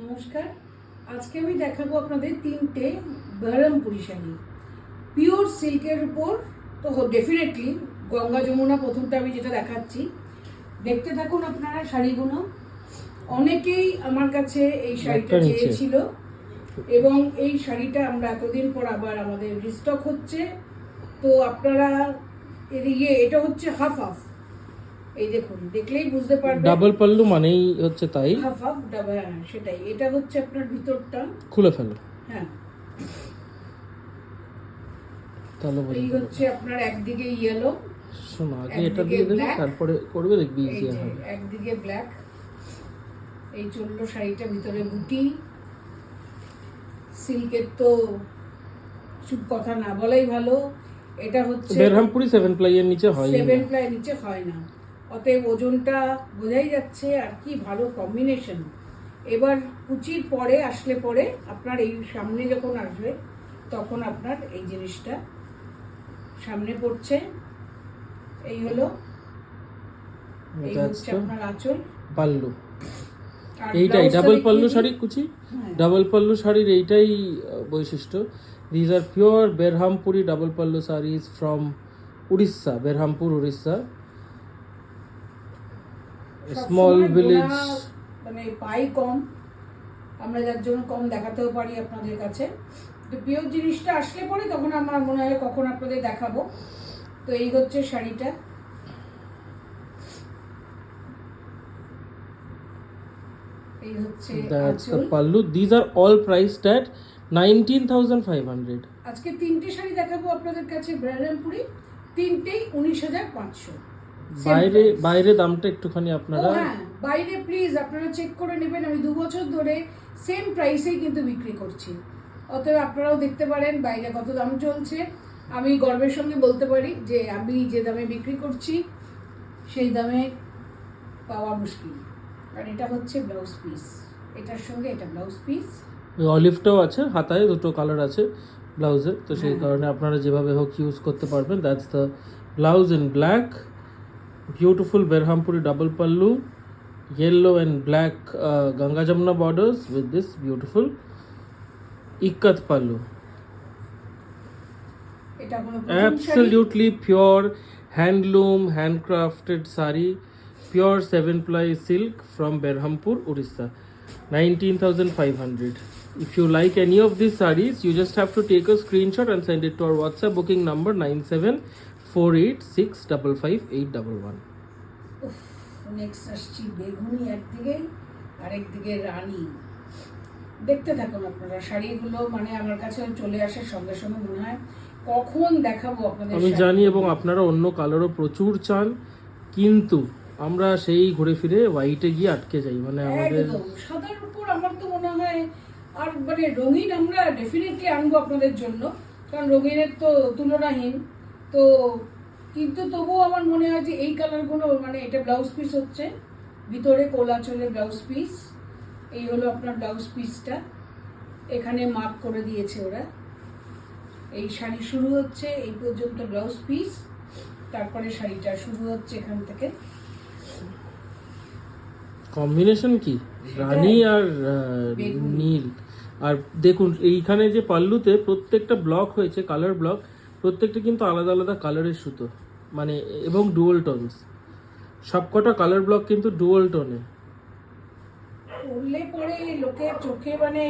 নমস্কার। আজকে আমি দেখাবো আপনাদের তিনটে বেরহামপুরি শাড়ি পিওর সিল্কের উপর। তো ডেফিনেটলি গঙ্গা যমুনা প্রথমটা আমি যেটা দেখাচ্ছি, দেখতে থাকুন আপনারা শাড়িগুলো। অনেকেই আমার কাছে এই শাড়িটা চেয়েছিল এবং এই শাড়িটা আমরা এতদিন পর আবার আমাদের রিস্টক হচ্ছে। তো আপনারা এটা হচ্ছে হাফ হাফ, এই দেখুন, দেখলেই বুঝতে পারবেন ডাবল পাল্লু মানেই হচ্ছে তাই। হাফ হাফ ডাবল, হ্যাঁ সেটাই। এটা হচ্ছে আপনার ভিতরটা, খুলে ফেলো। হ্যাঁ তাহলে এই হচ্ছে আপনার একদিকে ইয়েলো, শোনো আগে এটা দিয়ে দেবে, তারপরে করবে, দেখবি এই ইজিয়ার যে হবে। একদিকে ব্ল্যাক, এই চললো শাড়িটা, ভিতরে বুটি সিল্কের, তো চুপ কথা না বলাই ভালো। এটা হচ্ছে বেরহামপুরি 7 প্লাই এর নিচে হয় না, 7 প্লাই নিচে হয় না, অতএব ওজনটা বোঝাই যাচ্ছে। আর কি ভালো কম্বিনেশন। এবার কুচির পরে আসলে পরে আপনার এই সামনে যখন আসবে তখন আপনার এই জিনিসটা সামনে পড়ছে। এই হলো, এই হচ্ছে আপনার আঁচল, পাল্লু। আর এইটাই ব্লাউজটা ডাবল দেখিয়ে পাল্লু দিই। শাড়ি কুচি। হ্যাঁ। ডাবল পাল্লু শাড়ির এইটাই বৈশিষ্ট্য। These are pure Berhampuri double pallu saris from Orissa, Berhampur Orissa, small সবসময় ভিলেজ। মানে পাই কম, আমরা যার জন্য কম দেখাতেও পারি আপনাদের কাছে। তো পিওর জিনিসটা আসলে পরে তখন আমার মনে হয় কখন আপনাদের দেখাবো। তো এই হচ্ছে শাড়িটা, এই হচ্ছে That's the আঁচল। pallu. These are all priced at 19,500. আজকে তিনটে শাড়ি দেখাবো আপনাদের কাছে বেরহামপুরি, তিনটেই 19,500। বাইরে বাইরে দামটা একটুখানি আপনারা, হ্যাঁ বাইরে প্লিজ আপনারা চেক করে নেবেন। আমি 2 বছর ধরে সেম প্রাইসেই কিন্তু বিক্রি করছি, অতএব আপনারাও দেখতে পারেন বাইরে কত দাম চলছে। আমি গর্বের সঙ্গে বলতে পারি যে আমি যে দামে বিক্রি করছি সেই দামে পাওয়া মুশকিল। আর এটা হচ্ছে ব্লাউজ পিস, এটার সঙ্গে এটা ব্লাউজ পিস। অলিভটাও আছে, হাতায় দুটো কালার আছে ব্লাউজে, তো সেই কারণে আপনারা যেভাবে হোক ইউজ করতে পারবেন। That's the blouse in black, beautiful Berhampuri double pallu, yellow and black Ganga Jamuna borders with this beautiful ikat pallu. এটা হলো প্রথম sari. Absolutely pure handloom handcrafted sari, pure 7 ply silk from Berhampur, Orissa, 19,500. If you like any of these sarees, you just have to take a screenshot and send it to our WhatsApp booking number 9748655811. Next আসছি বেগুনি একদিকে আর একদিকে রানী। দেখতে থাকুন আপনারা শাড়িগুলো, মানে আমার কাছে চলে আসার সঙ্গে সঙ্গে মনে হয় কখন দেখাবো আপনাদের। আমি জানি এবং আপনারা অন্য কালারও প্রচুর চান, কিন্তু আমরা সেই ঘুরে ফিরে হোয়াইটে গিয়ে আটকে যাই। মানে আমাদের একদম সাদার উপর আমার তো মনে হয় আর মানে রঙিন আমরা ডেফিনেটলি আনবো আপনাদের জন্য, কারণ রঙিনের তো তুলনাহীন। তো কিন্তু তবুও আমার মনে হয় যে এই কালারগুলো, মানে এটা ব্লাউজ পিস হচ্ছে, ভিতরে কোলা চলে ব্লাউজ পিস। এই হলো আপনার ব্লাউজ পিসটা, এখানে মার্ক করে দিয়েছে ওরা। এই শাড়ি শুরু হচ্ছে এই পর্যন্ত ব্লাউজ পিস, তারপরে শাড়িটা শুরু হচ্ছে এখান থেকে। কম্বিনেশন কি রানী আর নীল। আর দেখুন এইখানে যে পাল্লুতে প্রত্যেকটা ব্লক হয়েছে, কালার ব্লক, প্রত্যেকটা কিন্তু আলাদা আলাদা কালারের সুতো, মানে এবং ডুয়াল টোনস, সবকটা কালার ব্লক কিন্তু ডুয়াল টোনে। পরলে পরে লোকের চোখে মানে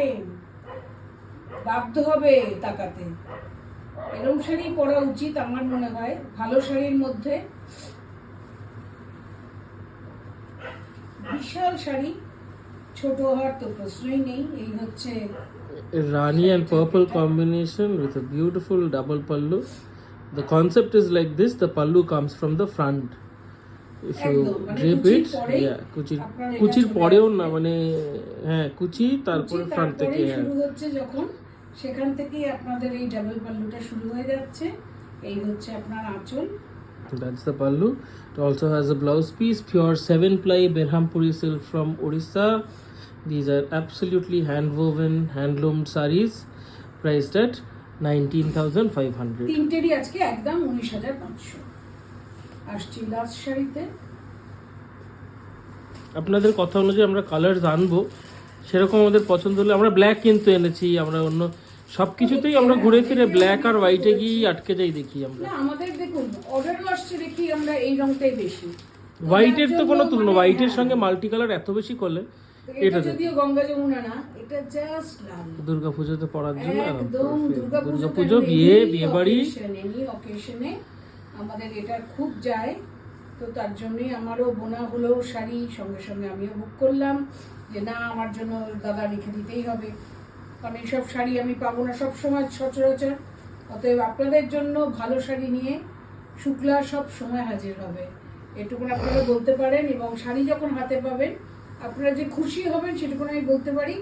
বাধ্য হবে তাকাতে। এরকম শাড়ি পরা উচিত আমার মনে হয় ভালো শাড়ির মধ্যে। বিশাল শাড়ি, ছোট হওয়ার তো প্রশ্নই নেই। এই হচ্ছে Rani and purple combination with a beautiful double pallu. The concept is like this: the pallu comes from the front. If you drape it, yeah, কুচির পরেও না, মানে হ্যাঁ কুচি তারপরে ফ্রন্ট থেকে শুরু হচ্ছে যখন, সেখান থেকেই আপনাদের এই ডাবল পাল্লুটা শুরু হয়ে যাচ্ছে। এই হচ্ছে আপনার আঁচল। That's the pallu. It also has a blouse piece, pure 7 ply Berhampuri silk from Orissa. These are absolutely hand woven, handloomed sarees priced at 19,500. তিনটেরই আজকে একদম 19,500। আসছি লাস্ট শাড়িতে। আপনাদের কথা অনুযায়ী আমরা কালার জানবো, সেরকম আমাদের পছন্দ হলে আমরা ব্ল্যাক কিন্তু এনেছি, আমরা অন্য সব কিছুতেই আমরা ঘুরে ফিরে ব্ল্যাক আর হোয়াইটে গিয়ে আটকে যাই দেখি আমরা। না আমাদের দেখুন অর্ডারও আসছে দেখি আমরা এই রংটাই বেশি। হোয়াইটের তো কোনো তুলনা, মানে হোয়াইটের হ্যাঁ, সঙ্গে মাল্টি কালার এত বেশি করলে এটা এটা দেখুন। যদিও গঙ্গা যমুনা না, এটা জাস্ট লাল। দুর্গাপুজোতে পরার জন্য একদম দুর্গাপুজো, বিয়ে বাড়ি। এনি অকেশনে আমাদের এটা খুব যায়। তো তার জন্যই আমারও বোনা হলো শাড়ি, সঙ্গে সঙ্গে আমিও বুক করলাম যে না আমার জন্য দাদা রেখে দিতেই হবে, কারণ এইসব শাড়ি আমি পাবো না সব সময় সচরাচর। অতএব আপনাদের জন্য ভালো শাড়ি নিয়ে শুক্লা সব সময় হাজির হবে, এটুকুন আপনারা বলতে পারেন। এবং শাড়ি যখন হাতে পাবেন আপনারা যে খুশি হবেন সেটুকুন আমি বলতে পারি,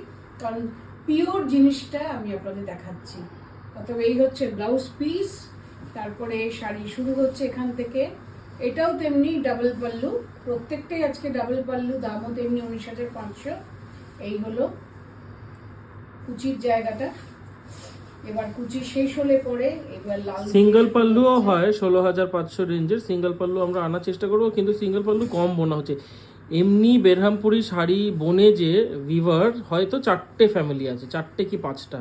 কারণ পিওর জিনিসটা আমি আপনাদের দেখাচ্ছি। অতএব এই হচ্ছে ব্লাউজ পিস, তারপরে শাড়ি শুরু হচ্ছে এখান থেকে। এটাও তেমনি ডাবল পাল্লু, প্রত্যেকটাই আজকে ডাবল পাল্লু, দামও তেমনি 19,500। এই হলো কুচির জায়গাটা। এবার কুচি শেষ হলে পরে এবার লাল সিঙ্গেল পাল্লুও হয় 16,500 রেঞ্জের। সিঙ্গেল পাল্লু আমরা আনার চেষ্টা করবো, কিন্তু সিঙ্গেল পাল্লু কম বোনা হচ্ছে। এমনি বেরহামপুরি শাড়ি বনে যে ভিভার হয়তো 4টে ফ্যামিলি আছে, 4টে কি 5টা।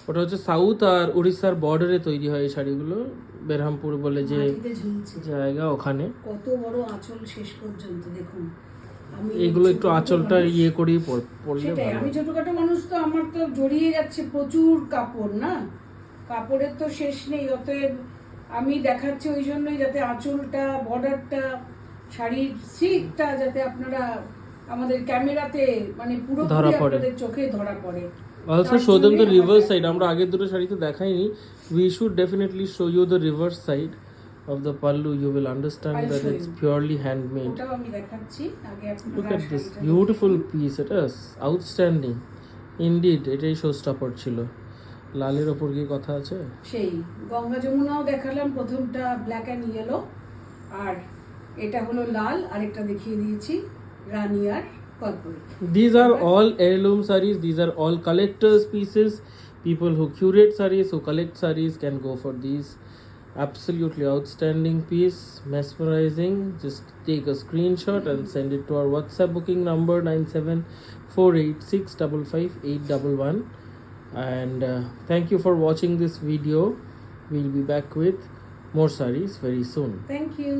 ওটা হচ্ছে সাউথ আর উড়িষ্যার বর্ডারে তৈরি হয় এই শাড়িগুলো, বেরহামপুর বলে যে মাটিতে ঝুলছে। জায়গা, ওখানে। কত বড় আঁচল শেষ পর্যন্ত দেখুন। আমি এগুলো একটু আঁচলটা ইয়ে করেই পরলে সেটাই, ভালো। আমি ছোটখাটো মানুষ তো আমার তো জড়িয়ে যাচ্ছে প্রচুর কাপড়, না কাপড়ের তো শেষ নেই। অতএব আমি দেখাচ্ছি ওই জন্যই, যাতে আঁচলটা, বর্ডারটা, শাড়ির সিকটা যাতে আপনারা আমাদের ক্যামেরাতে মানে পুরো ধরা পড়ে। আপনাদের চোখে ধরা পড়ে। Also তার show them the জন্যই reverse আমার side. আমরা আগের দুটো শাড়িতে দেখাইনি। We should definitely show you the reverse side of the pallu. You will understand I'll that show it's you. purely handmade. ওটাও আমি দেখাচ্ছি আগে আপনারা Look at this শাড়িটা beautiful দেখুন। piece. It is outstanding. Indeed, এটাই showstopper ছিল। লালের ওপর কি কথা আছে? সেই গঙ্গা যমুনাও দেখালাম, প্রথমটা ব্ল্যাক অ্যান্ড ইয়েলো, আর এটা হলো লাল, আরেকটা দেখিয়ে দিয়েছি রানী আর purple. These are all heirloom sarees. These are all collectors pieces. People who curate sarees, who collect sarees can go for these. Absolutely outstanding piece, mesmerizing. Just take a screenshot and send it to our WhatsApp booking number 9748655811. And thank you for watching this video. We'll be back with more sarees very soon. Thank you.